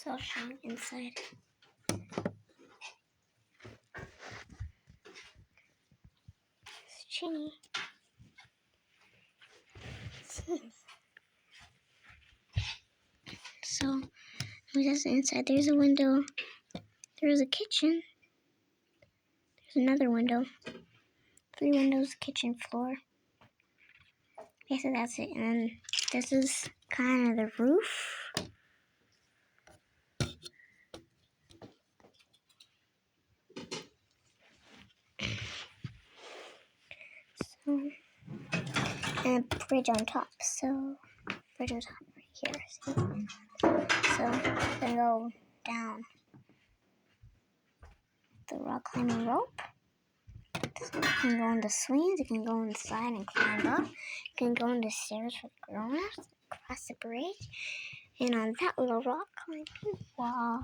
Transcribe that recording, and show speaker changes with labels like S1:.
S1: So I'll show you inside. It's Chinny. So that's inside. There's a window. There's a kitchen. There's another window. 3 windows, kitchen, floor. Okay, so that's it. And then this is kind of the roof. So, and a bridge on top. So, bridge on top right here. See? So, I'm gonna go down the rock climbing rope. So you can go on the swings, you can go inside and climb up. You can go on the stairs for the grown-ups, cross the bridge, and on that little rock climbing wall.